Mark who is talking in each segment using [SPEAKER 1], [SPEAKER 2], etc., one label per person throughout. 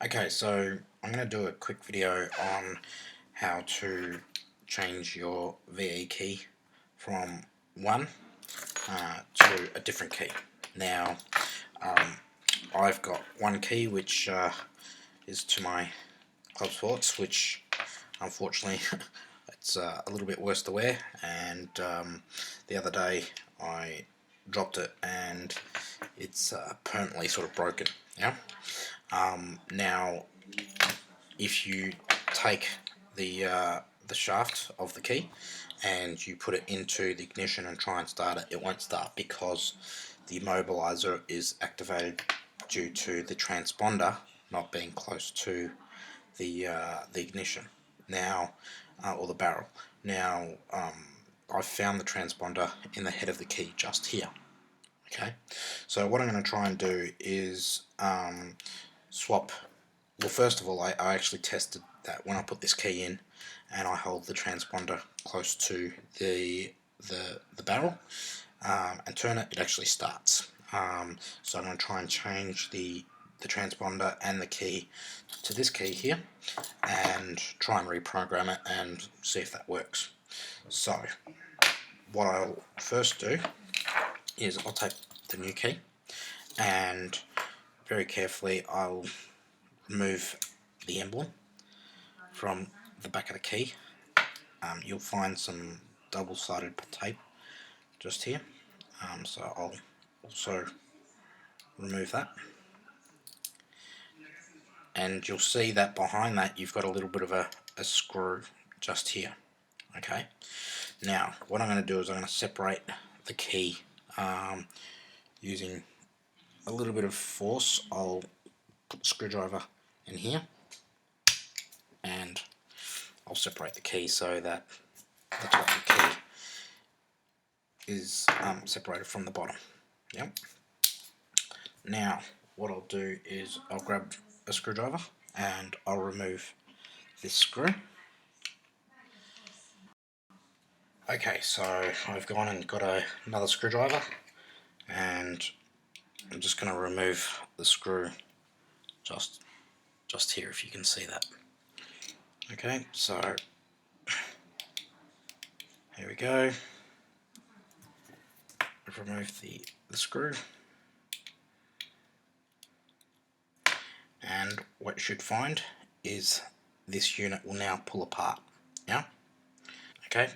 [SPEAKER 1] Okay, so I'm going to do a quick video on how to change your VE key from one to a different key. Now, I've got one key which is to my club sports, which unfortunately it's a little bit worse to wear, and the other day I dropped it and it's permanently sort of broken. Yeah. Now, if you take the shaft of the key and you put it into the ignition and try and start it, it won't start because the immobilizer is activated due to the transponder not being close to the ignition. Now, or the barrel. Now, I've found the transponder in the head of the key just here. Okay, so what I'm going to try and do is swap. Well, first of all, I actually tested that when I put this key in and I hold the transponder close to the barrel and turn it, it actually starts. So I'm going to try and change the transponder and the key to this key here and try and reprogram it and see if that works. So what I'll first do is I'll take the new key and very carefully I'll remove the emblem from the back of the key. You'll find some double-sided tape just here, so I'll also remove that, and you'll see that behind that you've got a little bit of a screw just here. Okay, now what I'm going to do is I'm going to separate the key using a little bit of force. I'll put the screwdriver in here and I'll separate the key so that the top of the key is separated from the bottom. Yep. Now what I'll do is I'll grab a screwdriver and I'll remove this screw. Okay, so I've gone and got another screwdriver and I'm just going to remove the screw just here, if you can see that. Okay, so here we go. I've removed the screw, and what you should find is this unit will now pull apart. Yeah. Okay,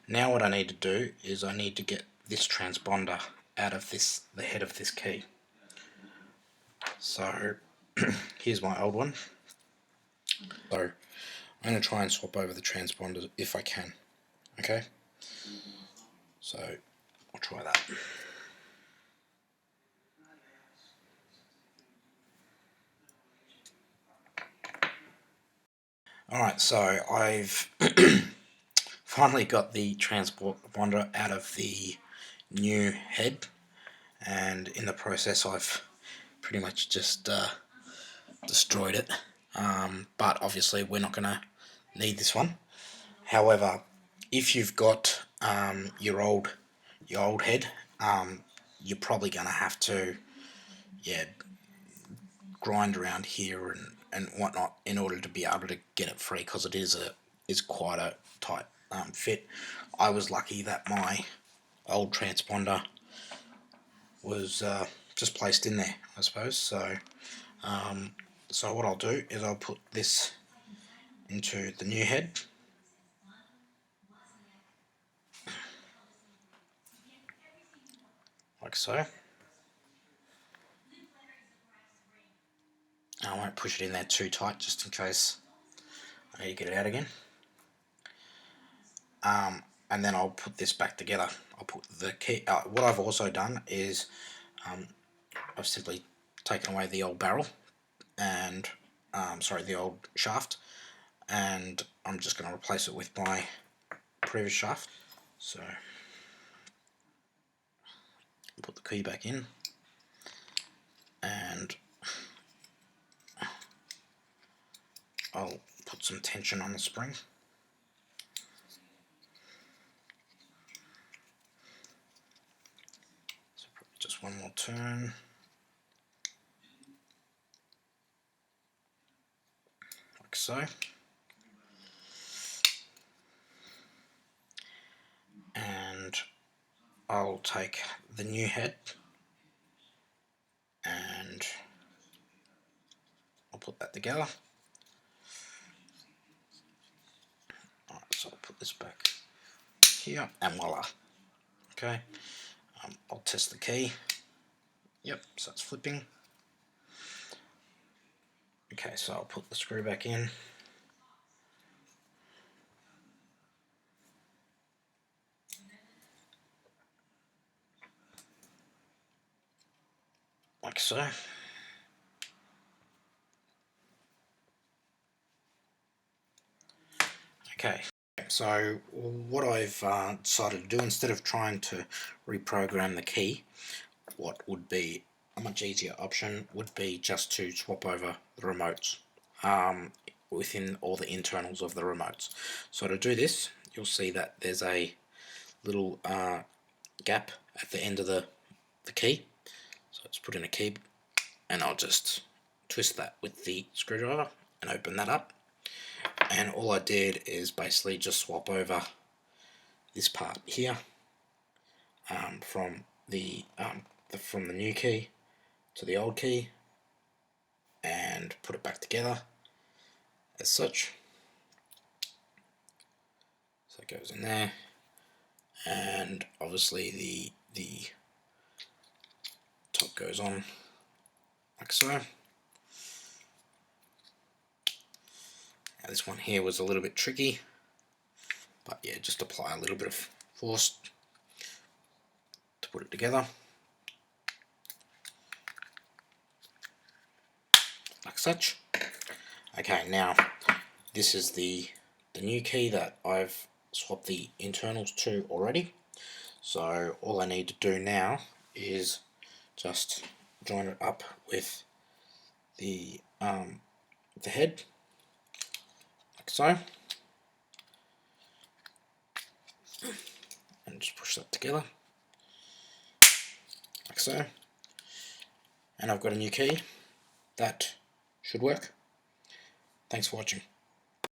[SPEAKER 1] now what I need to do is I need to get this transponder out of the head of this key. So here's my old one. So I'm going to try and swap over the transponders if I can. Okay, so I'll try that. Alright, so I've finally got the transponder out of the new head, and in the process I've pretty much just destroyed it, but obviously we're not going to need this one. However, if you've got your old head, you're probably going to have to grind around here and whatnot in order to be able to get it free, because it is quite a tight fit. I was lucky that my old transponder was just placed in there, I suppose. So so what I'll do is I'll put this into the new head, like so. I won't push it in there too tight, just in case I need to get it out again. And then I'll put this back together. I'll put the key. What I've also done is I've simply taken away the old barrel and sorry, the old shaft, and I'm just going to replace it with my previous shaft. So put the key back in and I'll put some tension on the spring. So just one more turn. like so. And I'll take the new head and I'll put that together. Alright, so I'll put this back here and voila. Okay, I'll test the key. Yep, so it's flipping. Okay, so I'll put the screw back in. Like so. Okay, so what I've decided to do, instead of trying to reprogram the key, what would be a much easier option would be just to swap over the remotes within all the internals of the remotes. So to do this, you'll see that there's a little gap at the end of the key. So let's put in a key and I'll just twist that with the screwdriver and open that up. And all I did is basically just swap over this part here from the new key to the old key and put it back together as such. So it goes in there, and obviously the top goes on like so. Now this one here was a little bit tricky, but yeah, just apply a little bit of force to put it together like such. Okay, now this is the new key that I've swapped the internals to already. So all I need to do now is just join it up with the head like so, and just push that together like so, and I've got a new key that should work. Thanks for watching.